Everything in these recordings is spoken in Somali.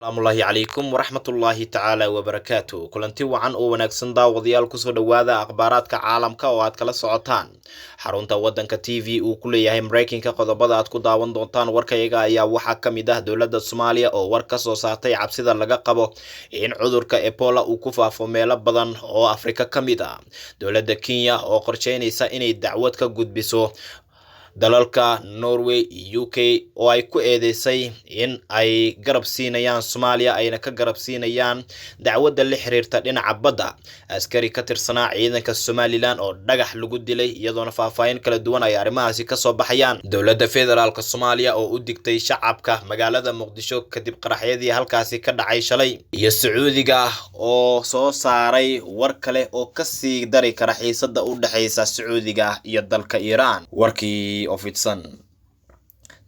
Asalaamullaahi calaykum waraxmatullaahi tacaala wabarakaatu kulanti wacan oo wanaagsan daawadayaal kusoo dhawaada akhbaaraadka caalamka oo aad kala socotaan xarunta wadanka TV uu ku leeyahay Mareykanka. Qodobada aad ku daawan doontaan warkayaga ayaa waxaa ka mid ah dowladda Soomaaliya oo war ka soo saartay cabsida laga qabo in cudurka Ebola uu ku faafo meelo badan oo Afrika ka mid ah. Dowladda Kenya oo qorsheynaysa inay dacwad ka gudbiso dalalka Norway iyo UK oo ay ku eedeysay in ay garab siinayaan Soomaaliya ayna ka garab siinayaan dacwadda la xiriirta dhinaca badda. Askari ka tirsanaa ciidanka Somaliland oo dhagax lagu dilay iyadoona faahfaahin kala duwan ay arrimahaasi ka soo baxayaan. Dowladda Federaalka Soomaaliya oo u digtay shacabka magaalada Muqdisho kadib qaraxyadii halkaasi ka dhacay shalay, iyo Sacuudiga oo soo saaray war kale oo ka sii dari kara xiisadda u dhaxaysa Sacuudiga iyo dalka Iiraan. Warkii ofidsan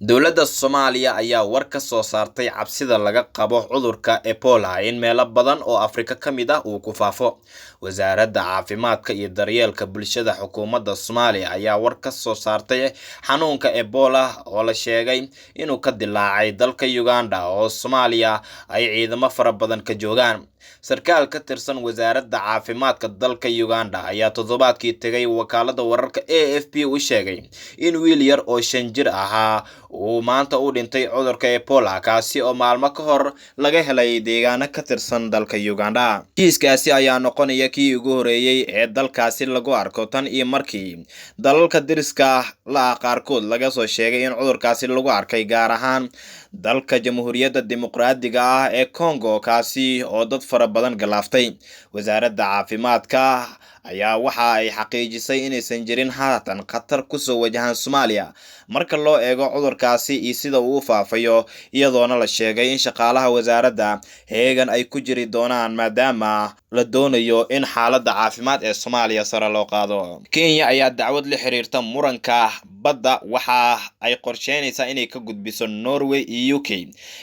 dowladda Soomaaliya ayaa war ka soo saartay cabsida laga qabo cudurka Ebola in meelo badan oo Afrika ka mid ah uu ku faafo. Wasaaradda Caafimaadka iyo Daryeelka Bulshada Xukuumadda Soomaaliya ayaa war ka soo saartay xanuunka Ebola oo la sheegay inuu ka dilaacay dalka Uganda oo Soomaaliya ay ciidamo fara badan ka joogaan. Sarkaal ka tirsan wasaaradda caafimaadka dalka Uganda ayaa toddobaadkii tagay wakaaladda wararka AFP u sheegay in wiil yar oo 5 jir ahaa uu maanta u dhintay cudurka Ebola kaasi oo maalmo ka hor laga helay deegaano ka tirsan dalka Uganda. Kiiskaasi ayaa noqonaya kii ugu horeeyay ee dalkaasi lagu arko tan iyo markii dalalka deriska la qaarkood laga soo sheegay in cudurkaasi lagu arkay, gaar ahaan dalka Jamhuuriyadda Dimuqraadiga ah ee Congo kaasi oo dad fara badan galaaftay. Wasaaradda caafimaadka ayaa waxa ay xaqiijisay inaysan jirin haatan khatar ku soo wajahan Soomaaliya marka loo eego cudurkaasi iyo sida uu u faafayo, iyadoona la sheegay in shaqaalaha wasaaradda heegan ay ku jiri doonaan maadaama la doonayo in xaaladda caafimaad ee Soomaaliya sare loo qaado. Kenya ayaa dacwad la xiriirta muranka badda waxa ay qorsheynaysaa inay ka gudbiso Norway iyo UK,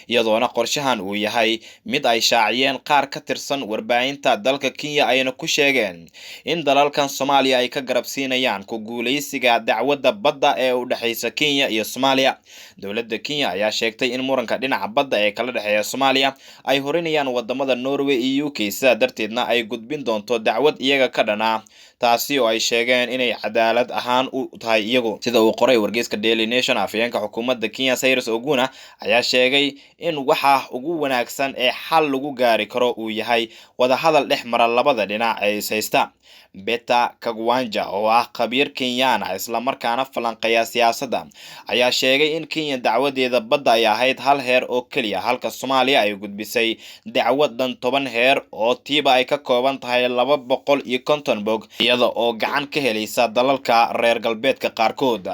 iyadoona qorshahan uu yahay mid ay shaaciyeen qaar ka tirsan warbaahinta dalka Kenya ayna ku sheegeen in dalalkan Soomaaliya ay ka garab siinayaan ku guuleysiga dacwadda badda ee u dhaxaysa Kenya iyo Soomaaliya. Dowladda Kenya ayaa sheegtay in muranka dhinaca badda ee kala dhaxeeya Soomaaliya ay horinayaan wadamada Norway iyo UK, sidaa darteedna ay gudbin doonto dacwad iyaga ka dhana, taasi oo ay sheegeen inay cadaalad ahaan u tahay iyagu. Sida uu qoray wargeyska Daily Nation, afhayeenka xukuumadda Kenya Cyrus Oguna ayaa sheegay in waxa ugu wanaagsan ee xal lagu gaari karo uu yahay wada hadal dhex mara labada dhinac ee is haysta. Beta Kagwanja oo ah khabiir Kenyaan isla markaana falanqeeya siyaasadda ayaa sheegay in Kenya dacwadeeda badda ay ahayd hal heer oo kaliya, halka Soomaaliya ay gudbisay dacwadan 10 heer oo tiiba ay ka kooban tahay 250 bog, iyada oo gacan ka helaysa dalalka reer galbeedka qaarkood.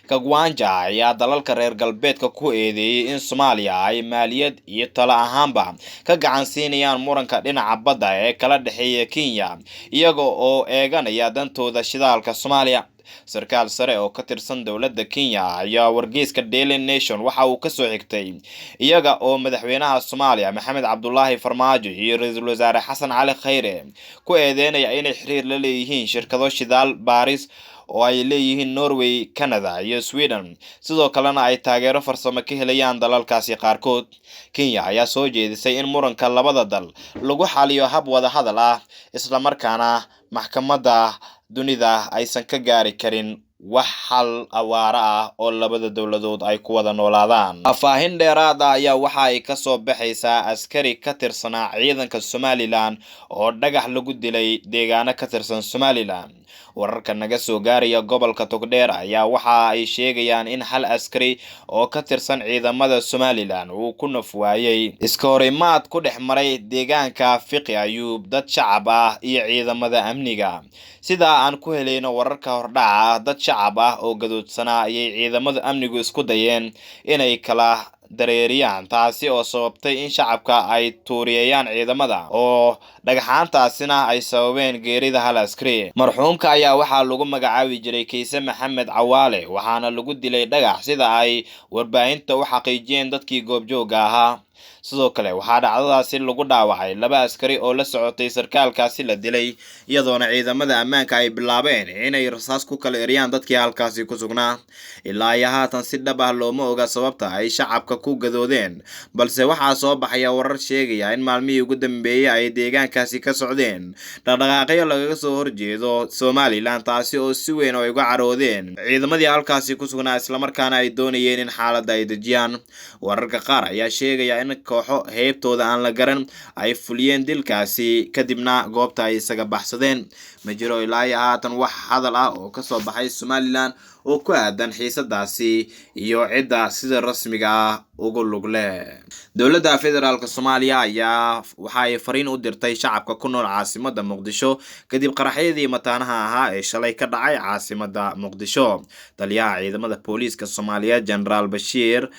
Kagwanja ayaa dalalka reer galbeedka ku eedeeyay in Soomaaliya ay maaliyad iyo talo ahaanba ka gacan siinayaan muranka dhinaca badda ee kala dhaxeeya Kenya, iyaga oo eeganaya dantooda shidaalka Soomaaliya. Sarkaal sare oo ka tirsan dowladda Kenya ayaa wargeyska Daily Nation waxa uu ka soo xigtay iyaga oo madaxweynaha Soomaaliya Maxamed Cabdullaahi Farmaajo iyo ra'iisul wasaare Xasan Cali Khayre ku eedeynaya inay xiriir la leeyihiin shirkado shidaal baaris oo ay leeyihiin Norway, Canada iyo Sweden, sidoo kalena ay taageero farsamo ka helayaan dalalkaasi qaarkood. Kenya ayaa soo jeedisay in muranka labada dal lagu xaliyo hab wada hadal ah, isla markaana maxkamadda dunida aysan ka gaari karin wax xal awaara ah oo labada dowladood ay ku wada noolaadaan. Faahfaahin dheeraad ah ayaa waxa ay ka soo baxaysaa askari ka tirsanaa ciidanka Somaliland oo dhagax lagu dilay deegaano ka tirsan Somaliland. Wararka naga soo gaaraya gobolka Togdheer ayaa waxa ay sheegayaan in hal askari oo ka tirsan ciidamada Somaliland uu ku naf waayay iska horimaad ku dhex maray deegaanka Fiqi Ayuub dad shacab ah iyo ciidamada amniga. Sida aan ku helayno wararka hordhaca, dad shacab ah oo gadoodsanaa ayay ciidamada amnigu isku dayeen inay kala dareeriyaan, taasi oo sababtay in shacabka ay tuuriyayaan ciidamada oo dhagaxaantaasina ay sababeen geerida hal askari. Marxuumka ayaa waxaa lagu magacaabi jiray Kayse Maxamed Cawaale, waxaana lagu dilay dhagax sida ay warbaahinta u xaqiijiyeen dadkii goobjooga ahaa. sidoo kale waxaa dhacdadaasi lagu dhaawacay 2 askari oo la socotay sarkaalkaasi la dilay iyadoona ciidamada ammaanka ay bilaabeen inay rasaas ku kala eriyaan dadkii halkaasi ku sugnaa. ilaa iyo haatan si dhab ah looma oga sababta ay shacabka ku gadoodeen, balse waxaa soo baxaya warar sheegaya in maalmihii ugu dambeeyay ay deegaankaasi ka socdeen dhaqdhaqaaqyo lagaga soo horjeedo Somaliland, taasi oo si weyn ay uga caroodeen ciidamadii halkaasi ku sugnaa isla markaana ay doonayeen in xaaladda ay dejiyaan. wararka qaar ayaa sheegaya in kooxo heebtooda aan la garan ay fuliyeen dilkaasi kadibna goobta ay isaga baxsadeen. ma jiro ilaa iyo haatan wax hadal ah oo ka soo baxay Somaliland oo ku aadan xiisadaasi iyo cidda sida rasmiga ah ugu lug leh. dowladda federaalka Soomaaliya ayaa waxa ay fariin u dirtay shacabka ku nool caasimadda Muqdisho kadib qaraxyadii mataanaha ahaa ee shalay ka dhacay caasimadda Muqdisho. taliyaha ciidamada booliiska Soomaaliya General Bashir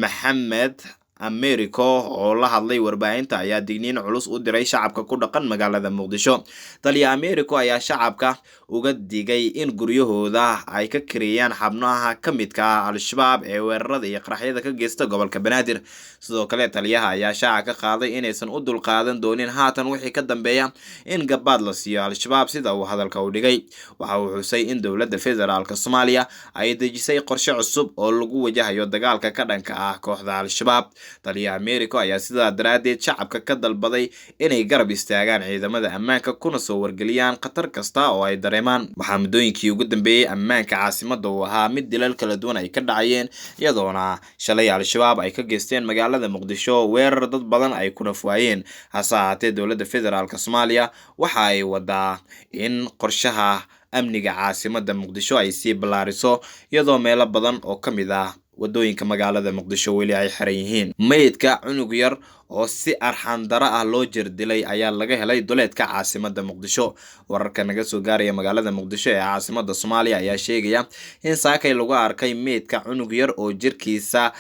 Maxamed Americo oo la hadlay warbaahinta ayaa digniin culus u diray shacabka ku dhaqan magaalada Muqdisho. taliya Americo ayaa shacabka uga digay in guryahooda ay ka kiriyaan xubnaha ka midka ah Al-Shabaab ee weerarada iyo qaraxyada ka geysta gobolka Banaadir. sidoo kale taliyaha ayaa shacabka ka qaaday inaysan u dulqaadan doonin haatan wixii ka dambeeya in gabaad la siiyo Al-Shabaab sida uu hadalka u dhigay. waxa uu xusay in dowladda federaalka Soomaaliya ay dejisay qorshe cusub oo lagu wajahayo dagaalka ka dhanka ah kooxda Al-Shabaab. taliyaha Americo ayaa sidaa daraadeed shacabka ka dalbaday inay garab istaagaan ciidamada ammaanka kuna soo wargeliyaan khatar kasta oo ay dareemaan. waxaa muddooyinkii ugu dambeeyay ammaanka caasimadda uu ahaa mid dilal kala duwan ay ka dhacayeen, iyadoona shalay Al-Shabaab ay ka geysteen magaalada Muqdisho weerar dad badan ay ku nafwaayeen. hase ahaatee dowladda federaalka Soomaaliya waxa ay wadaa in qorshaha amniga caasimadda Muqdisho ay sii ballaariso iyadoo meelo badan oo ka mid ah wadooyinka magaalada Muqdisho weli ay xiran yihiin. meydka cunug yar oo si arxan dara ah loo jirdilay ayaa laga helay duleedka caasimadda Muqdisho. wararka naga soo gaaraya magaalada Muqdisho ee caasimadda Soomaaliya ayaa sheegaya in saakay lagu arkay meydka cunug yar oo jirkiisa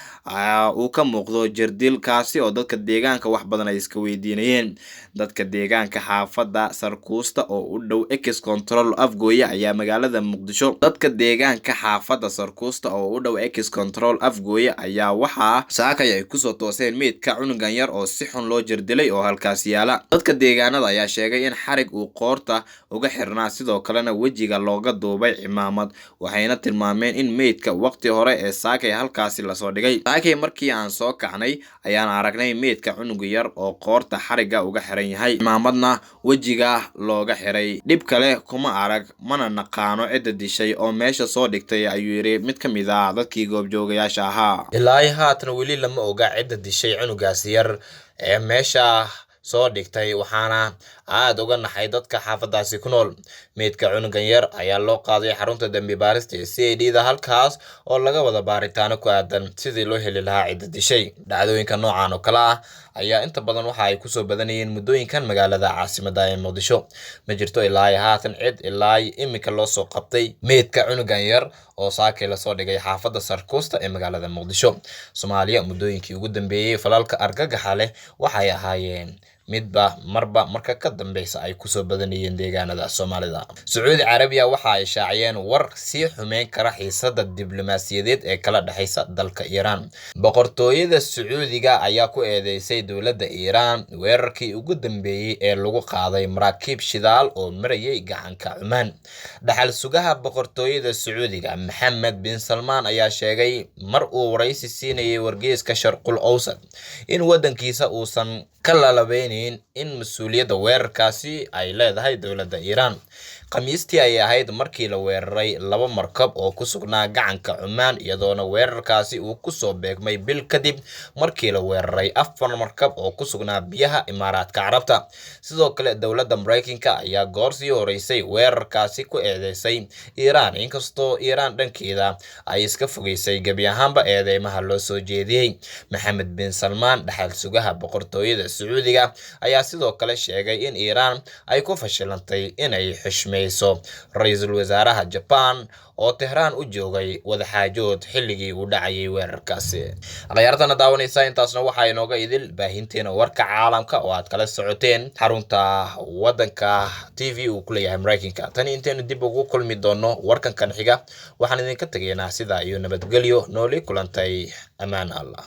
uu ka muuqdo jirdil, kaasi oo dadka deegaanka wax badan ay iska weydiinayeen. dadka deegaanka xaafadda Sarkuusta oo u dhow Ex Control Afgooye ayaa magaalada Muqdisho ayaa waxaa saakay ay kusoo tooseen meydka cunugan yar oo si xun loo jirdilay oo halkaas yaala. dadka deegaanada ayaa sheegay in xarig uu qoorta uga xirnaa, sidoo kalena wejiga looga duubay cimaamad, waxayna tilmaameen in meydka waqti hore ee saakay halkaasi lasoo dhigay. saakay markii aan soo kacnay ayaan aragnay meydka cunug yar oo qoorta xariga uga xiran yahay, cimaamadna wejiga looga xiray. dhib kale kuma arag, mana naqaano cidda dishay oo meesha soo dhigtay, ayuu yiri mid ka mid ah dadkii goobjoogayaasha ahaa. ilaa haatan weli lama oga cidda dishay cunugaas yar ee meesha soo dhigtay, waxaana aad uga naxay dadka xaafadaasi ku nool. meydka cunugan yar ayaa loo qaaday xarunta dambi baarista ee CID-da halkaas oo laga wada baaritaano ku aadan sidii loo heli lahaa cidda dishay. dhacdooyinka noocan oo kale ah ayaa inta badan waxa ay kusoo badanayeen muddooyinkan magaalada caasimadda ee Muqdisho. ma jirto ilaa haatan cid ilaa imika loo soo qabtay meydka cunugan yar oo saakay lasoo dhigay xaafadda Sarkuusta ee magaalada Muqdisho. Soomaaliya muddooyinkii ugu dambeeyay falalka argagaxa leh waxay ahaayeen midba marka ka dambeysa ay kusoo badanayeen deegaanada Soomaalida. Sacuudi Carabiya waxa ay shaaciyeen war sii xumeyn kara xiisada diblomaasiyadeed ee kala dhaxaysa dalka Iiraan. boqortooyada Sacuudiga ayaa ku eedeysay dowladda Iiraan weerarkii ugu dambeeyay ee lagu qaaday maraakiib shidaal oo marayay gacanka Cumaan. dhaxal sugaha boqortooyada Sacuudiga Maxamed bin Salmaan ayaa sheegay mar uu waraysi siinayay wargeyska Sharqul Awsat in wadankiisa uusan ka lalabeyn in mas'uuliyadda weerarkaasi ay leedahay dowladda Iiraan. khamiistii ay ahayd markii la weeraray 2 markab oo ku sugnaa gacanka Cumaan, iyadoona weerarkaasi uu ku soo beegmay bil kadib markii la weeraray 4 markab oo ku sugnaa biyaha Imaaraadka Carabta. sidoo kale dowladda Mareykanka ayaa goor sii horeysay weerarkaasi ku eedeysay Iiraan, inkastoo Iiraan dhankeeda ay iska fogeysay gebi ahaanba eedeymaha loo soo jeediyay. Maxamed bin Salmaan, dhaxal sugaha boqortooyada Sacuudiga, ayaa sidoo kale sheegay in Iiraan ay ku fashilantay inay xushmeyso ra'iisul wasaaraha Japan oo Tehran u joogay wadaxaajood xilligii uu dhacayay weerarkaasi. Ciyaartana daawanaysa intaasna waxa inooga idil baahinteena warka caalamka oo aad kala socoteen xarunta wadanka TV uu ku leeyahay Mareykanka. Tan inteenu dib ugu kulmi doono warkan kan xiga waxaan idinka tageynaa sida iyo nabadgelyo nooli kulantay amaan Allah.